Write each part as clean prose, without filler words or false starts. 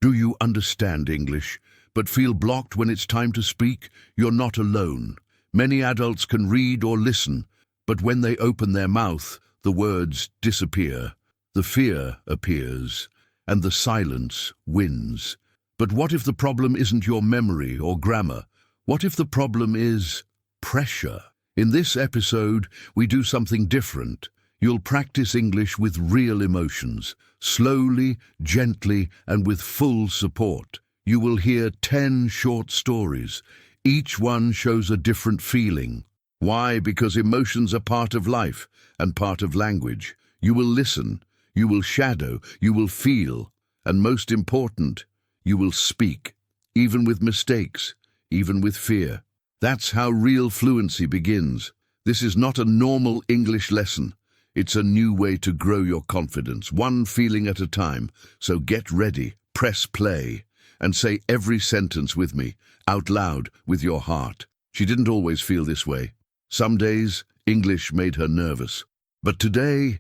Do you understand English, but feel blocked when it's time to speak? You're not alone. Many adults can read or listen, but when they open their mouth, the words disappear, the fear appears, and the silence wins. But what if the problem isn't your memory or grammar? What if the problem is pressure? In this episode, we do something different. You'll practice English with real emotions, slowly, gently, and with full support. You will hear 10 short stories. Each one shows a different feeling. Why? Because emotions are part of life and part of language. You will listen, you will shadow, you will feel, and most important, you will speak, even with mistakes, even with fear. That's how real fluency begins. This is not a normal English lesson. It's a new way to grow your confidence, one feeling at a time. So get ready, press play, and say every sentence with me, out loud, with your heart. She didn't always feel this way. Some days, English made her nervous. But today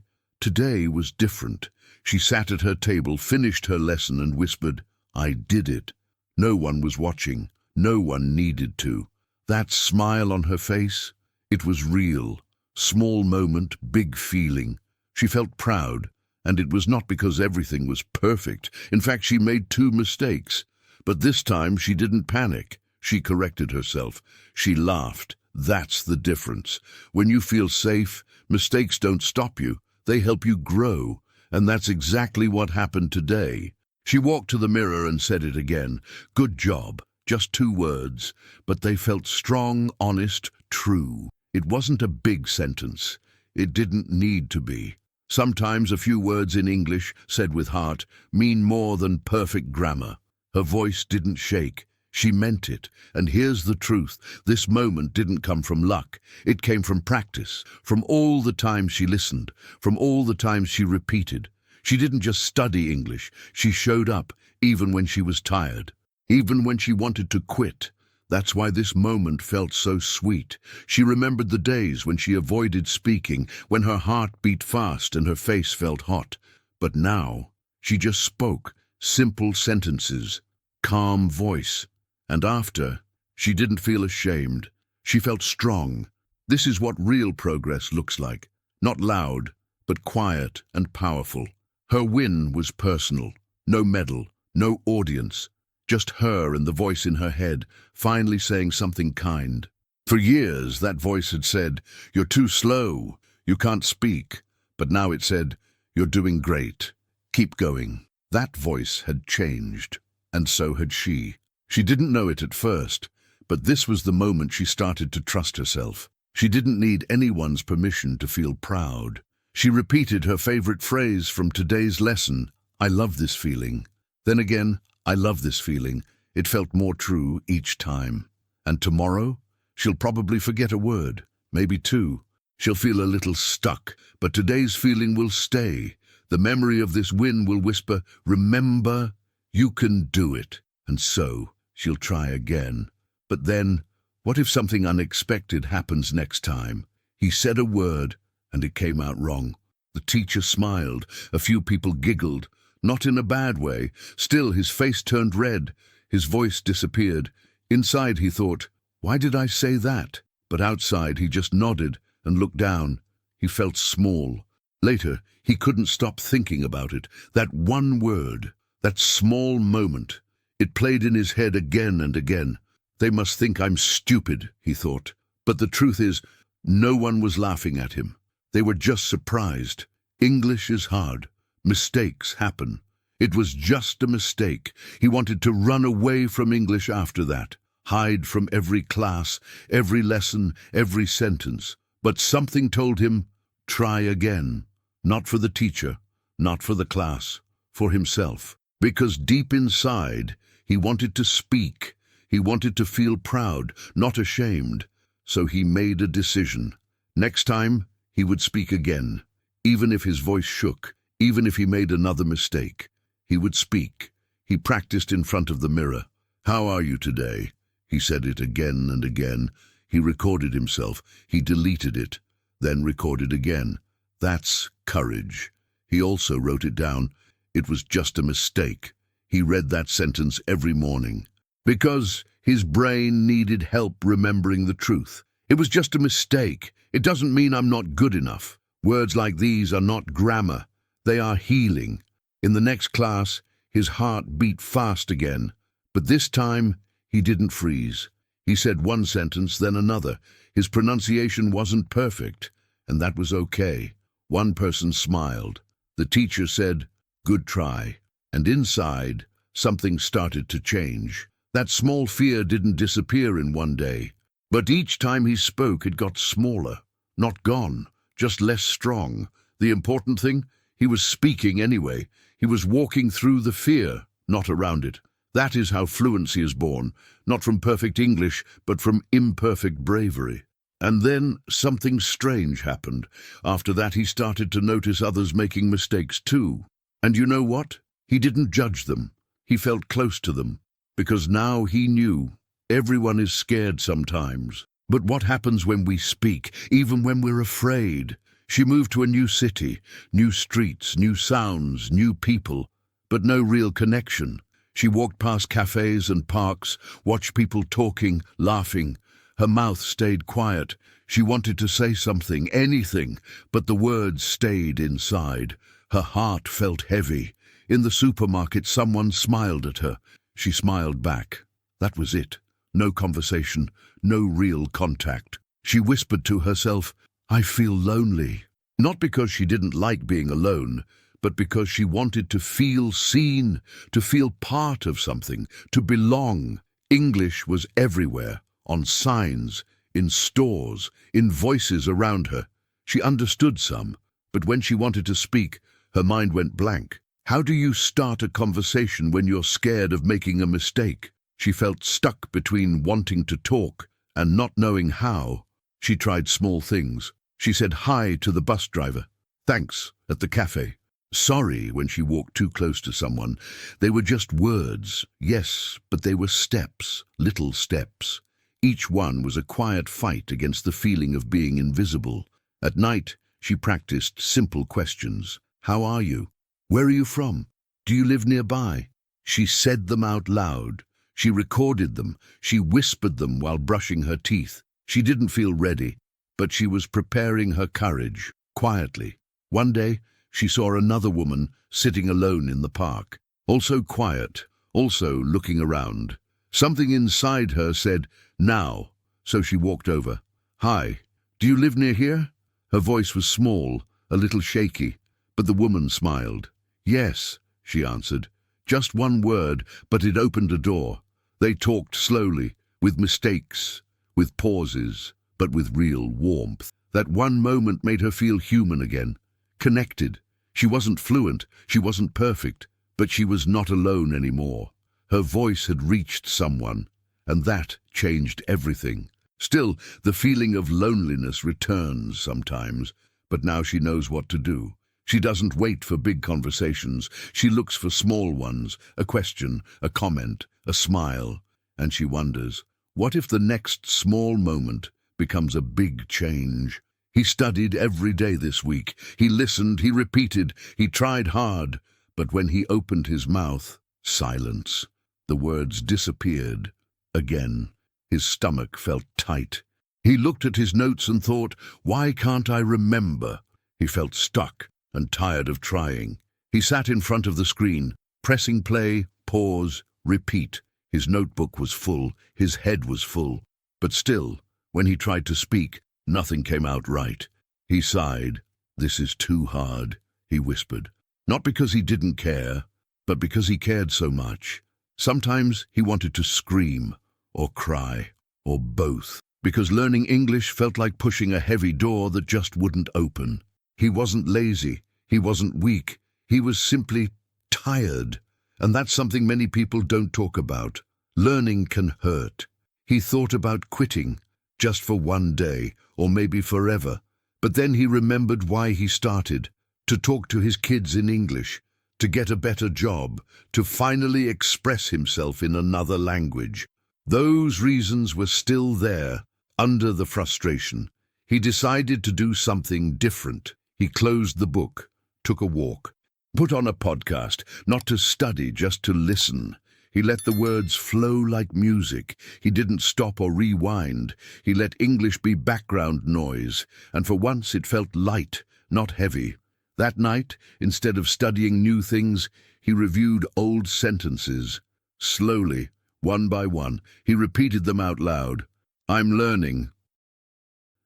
was different. She sat at her table, finished her lesson, and whispered, "I did it." No one was watching. No one needed to. That smile on her face, it was real. Small moment, big feeling. She felt proud, and it was not because everything was perfect. In fact, she made 2 mistakes. But this time she didn't panic. She corrected herself. She laughed. That's the difference. When you feel safe, mistakes don't stop you. They help you grow. And that's exactly what happened today. She walked to the mirror and said it again. Good job. Just 2 words. But they felt strong, honest, true. It wasn't a big sentence. It didn't need to be. Sometimes a few words in English, said with heart, mean more than perfect grammar. Her voice didn't shake. She meant it. And here's the truth. This moment didn't come from luck. It came from practice, from all the times she listened, from all the times she repeated. She didn't just study English. She showed up, even when she was tired, even when she wanted to quit. That's why this moment felt so sweet. She remembered the days when she avoided speaking, when her heart beat fast and her face felt hot. But now, she just spoke, simple sentences, calm voice. And after, she didn't feel ashamed. She felt strong. This is what real progress looks like. Not loud, but quiet and powerful. Her win was personal. No medal, no audience. Just her and the voice in her head, finally saying something kind. For years, that voice had said, "You're too slow. You can't speak." But now it said, "You're doing great. Keep going." That voice had changed, and so had she. She didn't know it at first, but this was the moment she started to trust herself. She didn't need anyone's permission to feel proud. She repeated her favorite phrase from today's lesson, "I love this feeling." Then again, "I love this feeling." It felt more true each time. And tomorrow, she'll probably forget a word, maybe 2. She'll feel a little stuck, but today's feeling will stay. The memory of this win will whisper, "Remember, you can do it." And so, she'll try again. But then, what if something unexpected happens next time? He said a word, and it came out wrong. The teacher smiled. A few people giggled. Not in a bad way. Still, his face turned red. His voice disappeared. Inside, he thought, "Why did I say that?" But outside, he just nodded and looked down. He felt small. Later, he couldn't stop thinking about it. That one word, that small moment. It played in his head again and again. "They must think I'm stupid," he thought. But the truth is, no one was laughing at him. They were just surprised. English is hard. Mistakes happen. It was just a mistake. He wanted to run away from English after that, hide from every class, every lesson, every sentence. But something told him, try again. Not for the teacher, not for the class, for himself. Because deep inside, he wanted to speak. He wanted to feel proud, not ashamed. So he made a decision. Next time, he would speak again. Even if his voice shook, even if he made another mistake, he would speak. He practiced in front of the mirror. "How are you today?" He said it again and again. He recorded himself. He deleted it, then recorded again. That's courage. He also wrote it down. It was just a mistake. he read that sentence every morning. Because his brain needed help remembering the truth. It was just a mistake. It doesn't mean I'm not good enough. Words like these are not grammar. They are healing. In the next class, his heart beat fast again. But this time, he didn't freeze. He said one sentence, then another. His pronunciation wasn't perfect, and that was okay. One person smiled. The teacher said, "Good try." And inside, something started to change. That small fear didn't disappear in one day. But each time he spoke, it got smaller. Not gone, just less strong. The important thing, he was speaking anyway. He was walking through the fear, not around it. That is how fluency is born, not from perfect English, but from imperfect bravery. And then something strange happened. After that, he started to notice others making mistakes too. And you know what? He didn't judge them. He felt close to them, because now he knew everyone is scared sometimes. But what happens when we speak, even when we're afraid? She moved to a new city, new streets, new sounds, new people, but no real connection. She walked past cafes and parks, watched people talking, laughing. Her mouth stayed quiet. She wanted to say something, anything, but the words stayed inside. Her heart felt heavy. In the supermarket, someone smiled at her. She smiled back. That was it. No conversation, no real contact. She whispered to herself, "I feel lonely." Not because she didn't like being alone, but because she wanted to feel seen, to feel part of something, to belong. English was everywhere, on signs, in stores, in voices around her. She understood some, but when she wanted to speak, her mind went blank. How do you start a conversation when you're scared of making a mistake? She felt stuck between wanting to talk and not knowing how. She tried small things. She said hi to the bus driver, thanks at the cafe, sorry when she walked too close to someone. They were just words, yes, but they were steps, little steps. Each one was a quiet fight against the feeling of being invisible. At night, she practiced simple questions. How are you? Where are you from? Do you live nearby? She said them out loud. She recorded them. She whispered them while brushing her teeth. She didn't feel ready, but she was preparing her courage, quietly. One day, she saw another woman sitting alone in the park, also quiet, also looking around. Something inside her said, now, so she walked over. Hi, do you live near here? Her voice was small, a little shaky, but the woman smiled. Yes, she answered. Just one word, but it opened a door. They talked slowly, with mistakes, with pauses, but with real warmth. That one moment made her feel human again, connected. She wasn't fluent, she wasn't perfect, but she was not alone anymore. Her voice had reached someone, and that changed everything. Still, the feeling of loneliness returns sometimes, but now she knows what to do. She doesn't wait for big conversations. She looks for small ones, a question, a comment, a smile, and she wonders, what if the next small moment becomes a big change? He studied every day this week. He listened, he repeated, he tried hard, but when he opened his mouth, silence. The words disappeared. Again, his stomach felt tight. He looked at his notes and thought, why can't I remember? He felt stuck and tired of trying. He sat in front of the screen, pressing play, pause, repeat. His notebook was full, his head was full. But still, when he tried to speak, nothing came out right. He sighed. This is too hard, he whispered. Not because he didn't care, but because he cared so much. Sometimes he wanted to scream, or cry, or both, because learning English felt like pushing a heavy door that just wouldn't open. He wasn't lazy, he wasn't weak, he was simply tired. And that's something many people don't talk about. Learning can hurt. He thought about quitting, just for one day, or maybe forever. But then he remembered why he started, to talk to his kids in English, to get a better job, to finally express himself in another language. Those reasons were still there, under the frustration. He decided to do something different. He closed the book, took a walk. Put on a podcast, not to study, just to listen. He let the words flow like music. He didn't stop or rewind. He let English be background noise, and for once it felt light, not heavy. That night, instead of studying new things, he reviewed old sentences. Slowly, one by one, he repeated them out loud. I'm learning.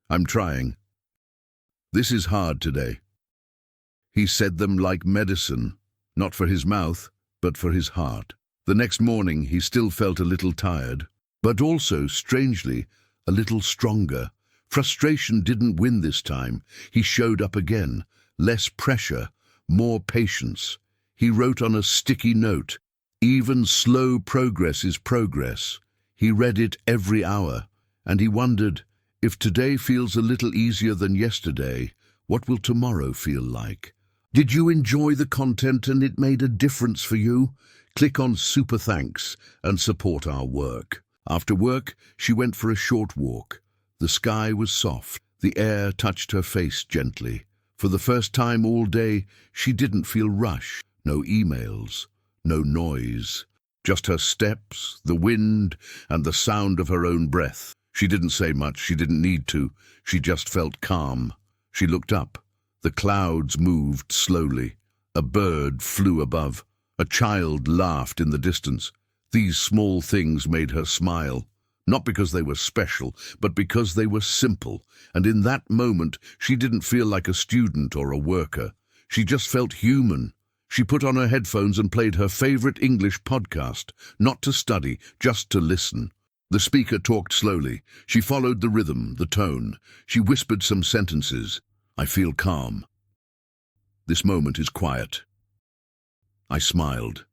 I'm trying. This is hard today. He said them like medicine, not for his mouth, but for his heart. The next morning he still felt a little tired, but also, strangely, a little stronger. Frustration didn't win this time. He showed up again. Less pressure, more patience. He wrote on a sticky note, "Even slow progress is progress." He read it every hour, and he wondered, if today feels a little easier than yesterday, what will tomorrow feel like? Did you enjoy the content and it made a difference for you? Click on Super Thanks and support our work. After work, she went for a short walk. The sky was soft. The air touched her face gently. For the first time all day, she didn't feel rushed. No emails, no noise. Just her steps, the wind, and the sound of her own breath. She didn't say much, she didn't need to. She just felt calm. She looked up. The clouds moved slowly. A bird flew above. A child laughed in the distance. These small things made her smile. Not because they were special, but because they were simple. And in that moment, she didn't feel like a student or a worker. She just felt human. She put on her headphones and played her favorite English podcast, not to study, just to listen. The speaker talked slowly. She followed the rhythm, the tone. She whispered some sentences. I feel calm. This moment is quiet. I smiled.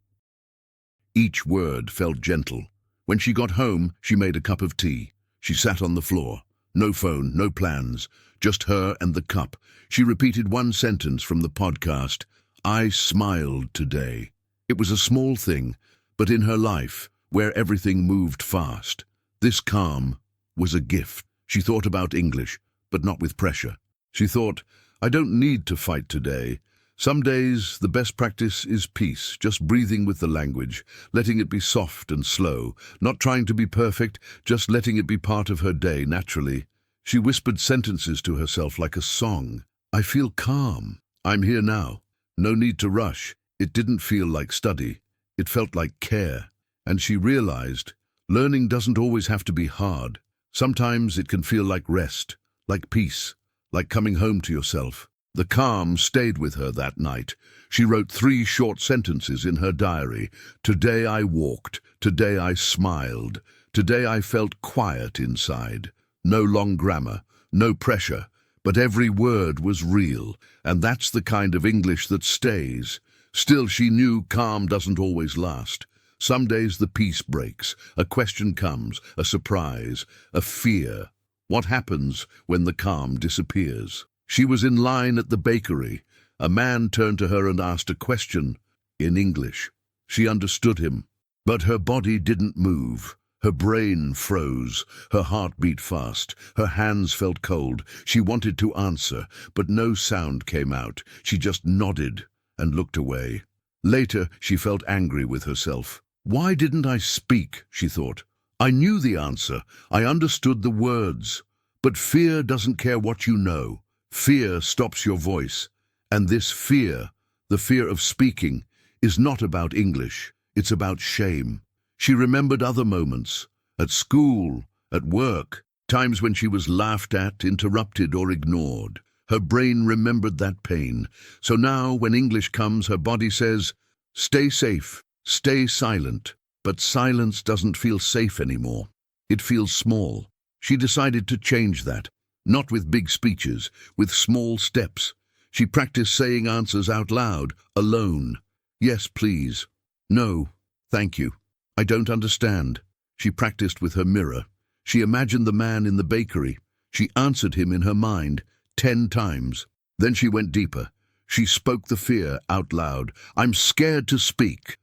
Each word felt gentle. When she got home, she made a cup of tea. She sat on the floor. No phone, no plans, just her and the cup. She repeated one sentence from the podcast. I smiled today. It was a small thing, but in her life, where everything moved fast, this calm was a gift. She thought about English, but not with pressure. She thought, I don't need to fight today. Some days, the best practice is peace, just breathing with the language, letting it be soft and slow, not trying to be perfect, just letting it be part of her day naturally. She whispered sentences to herself like a song. I feel calm. I'm here now. No need to rush. It didn't feel like study. It felt like care. And she realized, learning doesn't always have to be hard. Sometimes it can feel like rest, like peace, like coming home to yourself. The calm stayed with her that night. She wrote 3 short sentences in her diary. Today I walked. Today I smiled. Today I felt quiet inside. No long grammar, no pressure, but every word was real, and that's the kind of English that stays. Still, she knew calm doesn't always last. Some days the peace breaks, a question comes, a surprise, a fear. What happens when the calm disappears? She was in line at the bakery. A man turned to her and asked a question in English. She understood him, but her body didn't move. Her brain froze. Her heart beat fast. Her hands felt cold. She wanted to answer, but no sound came out. She just nodded and looked away. Later, she felt angry with herself. Why didn't I speak, she thought. I knew the answer. I understood the words. But fear doesn't care what you know. Fear stops your voice. And this fear, the fear of speaking, is not about English. It's about shame. She remembered other moments, at school, at work, times when she was laughed at, interrupted, or ignored. Her brain remembered that pain. So now, when English comes, her body says, stay safe, stay silent. But silence doesn't feel safe anymore. It feels small. She decided to change that. Not with big speeches, with small steps. She practiced saying answers out loud, alone. Yes, please. No, thank you. I don't understand. She practiced with her mirror. She imagined the man in the bakery. She answered him in her mind 10 times. Then she went deeper. She spoke the fear out loud. I'm scared to speak.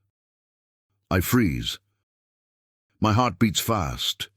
I freeze. My heart beats fast.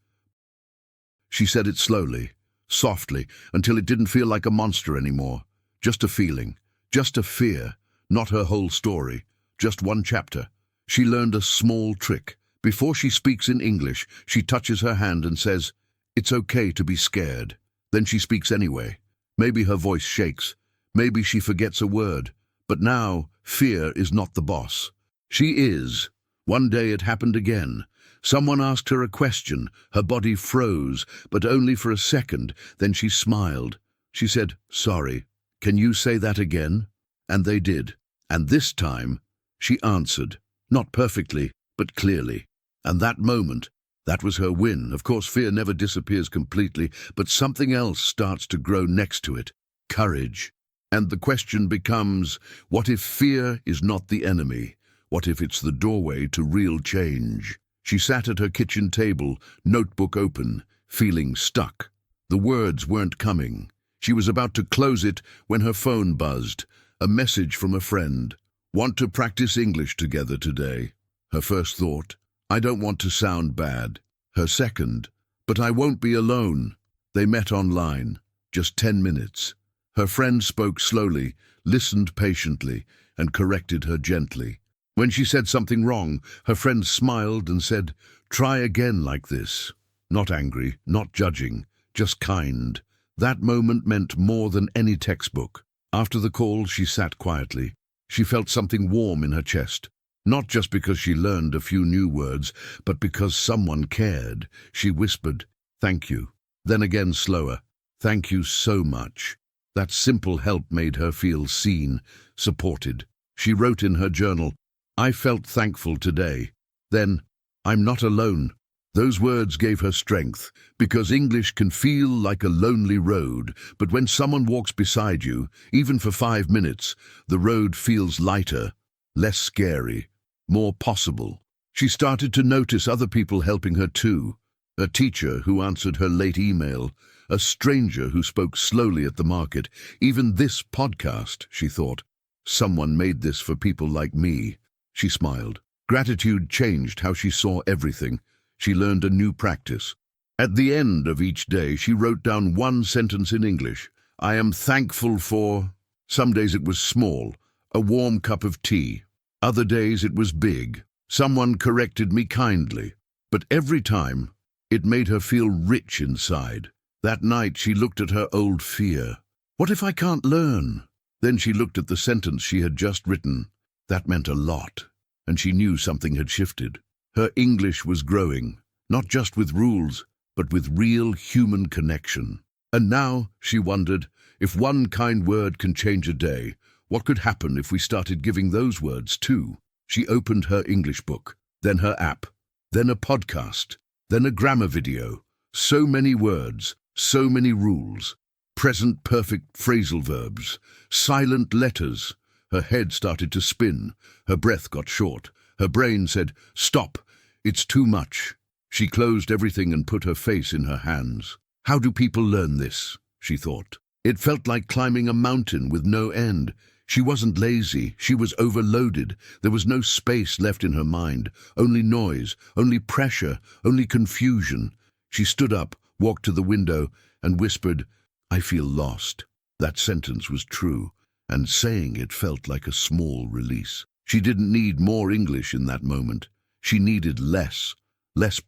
She said it slowly, softly, until it didn't feel like a monster anymore. Just a feeling, just a fear. not her whole story, just one chapter. She learned a small trick. Before she speaks in English, she touches her hand and says, "It's okay to be scared." Then she speaks anyway. Maybe her voice shakes. Maybe she forgets a word. But now, fear is not the boss. She is. One day it happened again. Someone asked her a question. Her body froze, but only for a second. Then she smiled. She said, "Sorry, can you say that again?" And they did. And this time, she answered. Not perfectly, but clearly. And that moment, that was her win. Of course, fear never disappears completely, but something else starts to grow next to it. Courage. And the question becomes, what if fear is not the enemy? What if it's the doorway to real change? She sat at her kitchen table, notebook open, feeling stuck. The words weren't coming. She was about to close it when her phone buzzed. A message from a friend. "Want to practice English together today?" Her first thought, "I don't want to sound bad." Her second, "But I won't be alone." They met online, just 10 minutes. Her friend spoke slowly, listened patiently, and corrected her gently. When she said something wrong, her friend smiled and said, "Try again like this." Not angry, not judging, just kind. That moment meant more than any textbook. After the call, she sat quietly. She felt something warm in her chest. Not just because she learned a few new words, but because someone cared. She whispered, "Thank you." Then again slower, "Thank you so much." That simple help made her feel seen, supported. She wrote in her journal, "I felt thankful today." Then, "I'm not alone." Those words gave her strength, because English can feel like a lonely road, but when someone walks beside you, even for 5 minutes, the road feels lighter, less scary, more possible. She started to notice other people helping her too. A teacher who answered her late email, a stranger who spoke slowly at the market. Even this podcast, she thought. Someone made this for people like me. She smiled. Gratitude changed how she saw everything. She learned a new practice. At the end of each day, she wrote down one sentence in English. "I am thankful for..." Some days it was small, a warm cup of tea. Other days it was big. Someone corrected me kindly. But every time, it made her feel rich inside. That night she looked at her old fear. What if I can't learn? Then she looked at the sentence she had just written. That meant a lot, and she knew something had shifted. Her English was growing, not just with rules, but with real human connection. And now, she wondered, if one kind word can change a day, what could happen if we started giving those words too? She opened her English book, then her app, then a podcast, then a grammar video. So many words, so many rules. Present perfect phrasal verbs, silent letters. Her head started to spin. Her breath got short. Her brain said, "Stop, it's too much." She closed everything and put her face in her hands. How do people learn this? She thought. It felt like climbing a mountain with no end. She wasn't lazy, she was overloaded. There was no space left in her mind, only noise, only pressure, only confusion. She stood up, walked to the window, and whispered, "I feel lost." That sentence was true, and saying it felt like a small release. She didn't need more English in that moment. She needed less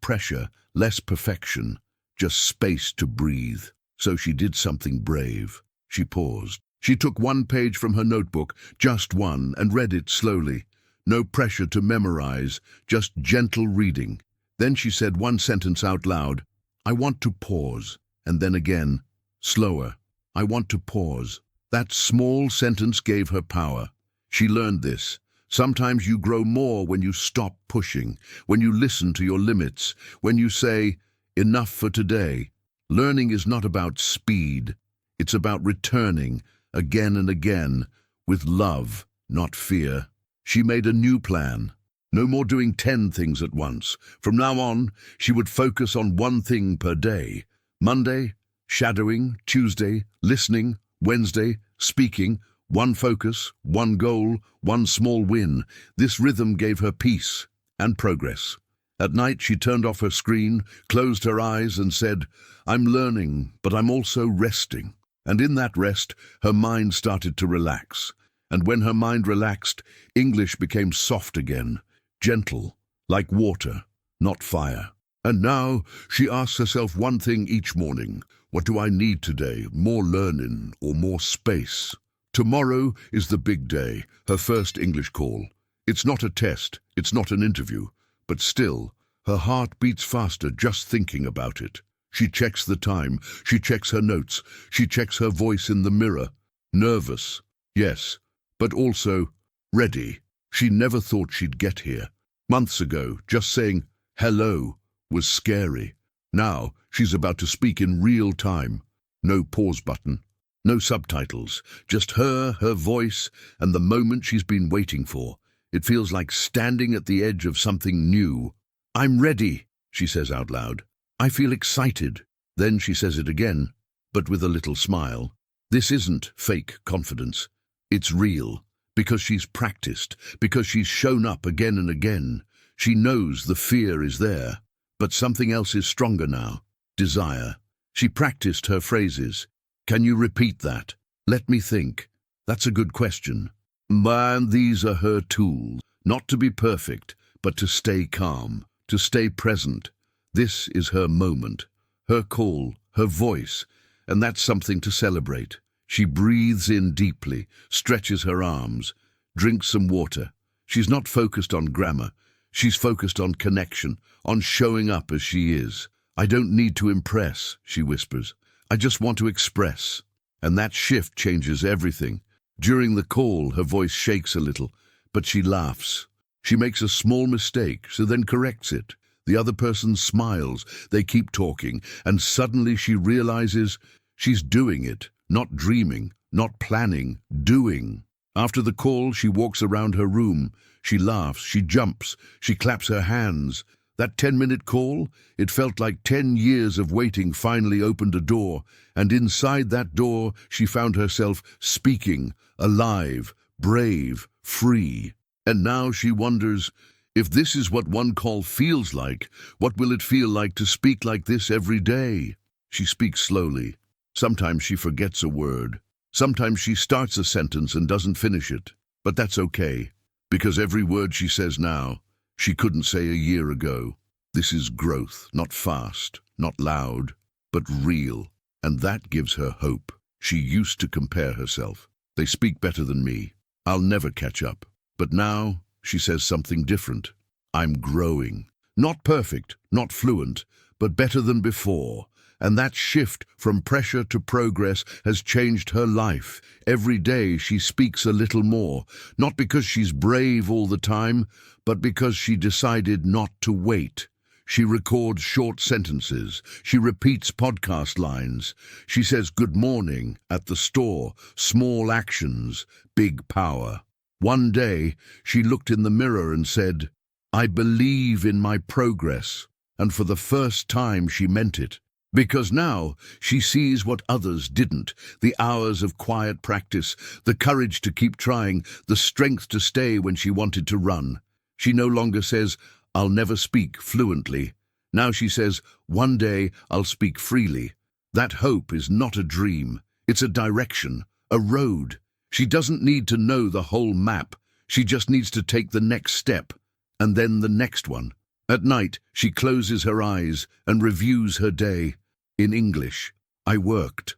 pressure, less perfection, just space to breathe. So she did something brave. She paused. She took one page from her notebook, just one, and read it slowly. No pressure to memorize, just gentle reading. Then she said one sentence out loud. "I want to pause." And then again, slower. "I want to pause." That small sentence gave her power. She learned this. Sometimes you grow more when you stop pushing, when you listen to your limits, when you say, "Enough for today." Learning is not about speed. It's about returning, again and again, with love, not fear. She made a new plan. No more doing 10 things at once. From now on, she would focus on one thing per day. Monday, shadowing. Tuesday, listening. Wednesday, speaking. One focus, one goal, one small win. This rhythm gave her peace and progress. At night, she turned off her screen, closed her eyes and said, "I'm learning, but I'm also resting." And in that rest, her mind started to relax. And when her mind relaxed, English became soft again, gentle, like water, not fire. And now she asks herself one thing each morning. What do I need today? More learning or more space? Tomorrow is the big day, her first English call. It's not a test, it's not an interview, but still, her heart beats faster just thinking about it. She checks the time, she checks her notes, she checks her voice in the mirror. Nervous, yes, but also ready. She never thought she'd get here. Months ago, just saying hello was scary. Now, she's about to speak in real time. No pause button, no subtitles, just her voice, and the moment she's been waiting for. It feels like standing at the edge of something new. I'm ready, she says out loud. I feel excited. Then she says it again, but with a little smile. This isn't fake confidence. It's real, because she's practiced, because she's shown up again and again. She knows the fear is there, but something else is stronger now. Desire. She practiced her phrases. Can you repeat that? Let me think. That's a good question. Man, these are her tools. Not to be perfect, but to stay calm, to stay present. This is her moment, her call, her voice, and that's something to celebrate. She breathes in deeply, stretches her arms, drinks some water. She's not focused on grammar. She's focused on connection, on showing up as she is. I don't need to impress, she whispers. I just want to express. And that shift changes everything. During the call, her voice shakes a little, but she laughs. She makes a small mistake, so then corrects it. The other person smiles, they keep talking, and suddenly she realizes she's doing it, not dreaming, not planning, doing. After the call, she walks around her room. She laughs, she jumps, she claps her hands. That 10-minute call, it felt like 10 years of waiting finally opened a door, and inside that door she found herself speaking, alive, brave, free. And now she wonders, if this is what one call feels like, what will it feel like to speak like this every day? She speaks slowly. Sometimes she forgets a word. Sometimes she starts a sentence and doesn't finish it. But that's okay, because every word she says now, she couldn't say a year ago. This is growth, not fast, not loud, but real. And that gives her hope. She used to compare herself. They speak better than me. I'll never catch up. But now, she says something different. I'm growing. Not perfect, not fluent, but better than before. And that shift from pressure to progress has changed her life. Every day she speaks a little more, not because she's brave all the time, but because she decided not to wait. She records short sentences. She repeats podcast lines. She says good morning at the store. Small actions, big power. One day, she looked in the mirror and said, I believe in my progress. And for the first time, she meant it. Because now she sees what others didn't, the hours of quiet practice, the courage to keep trying, the strength to stay when she wanted to run. She no longer says, I'll never speak fluently. Now she says, one day I'll speak freely. That hope is not a dream. It's a direction, a road. She doesn't need to know the whole map. She just needs to take the next step, and then the next one. At night, she closes her eyes and reviews her day. In English, I worked.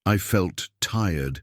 I felt tired.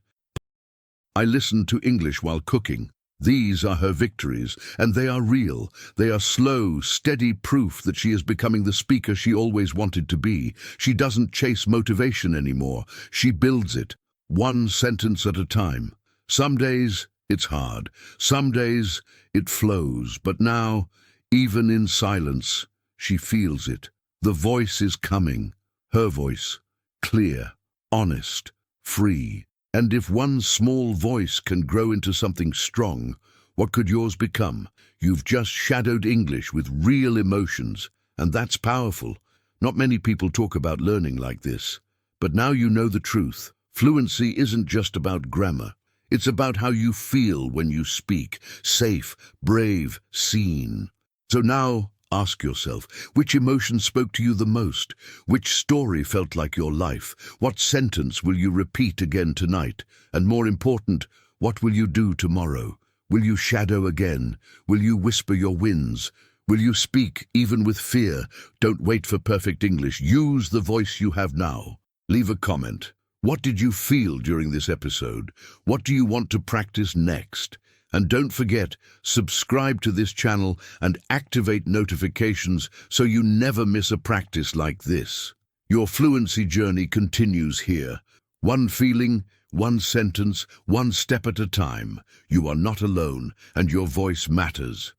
I listened to English while cooking. These are her victories, and they are real. They are slow, steady proof that she is becoming the speaker she always wanted to be. She doesn't chase motivation anymore. She builds it, one sentence at a time. Some days, it's hard. Some days, it flows. But now, even in silence, she feels it. The voice is coming. Her voice, clear, honest, free. And if one small voice can grow into something strong, what could yours become? You've just shadowed English with real emotions, and that's powerful. Not many people talk about learning like this. But now you know the truth. Fluency isn't just about grammar. It's about how you feel when you speak. Safe, brave, seen. So now, ask yourself, which emotion spoke to you the most? Which story felt like your life? What sentence will you repeat again tonight? And more important, What will you do tomorrow? Will you shadow again? Will you whisper your wins? Will you speak even with fear? Don't wait for perfect English. Use the voice you have now. Leave a comment. What did you feel during this episode? What do you want to practice next? And don't forget, subscribe to this channel and activate notifications so you never miss a practice like this. Your fluency journey continues here. One feeling, one sentence, one step at a time. You are not alone, and your voice matters.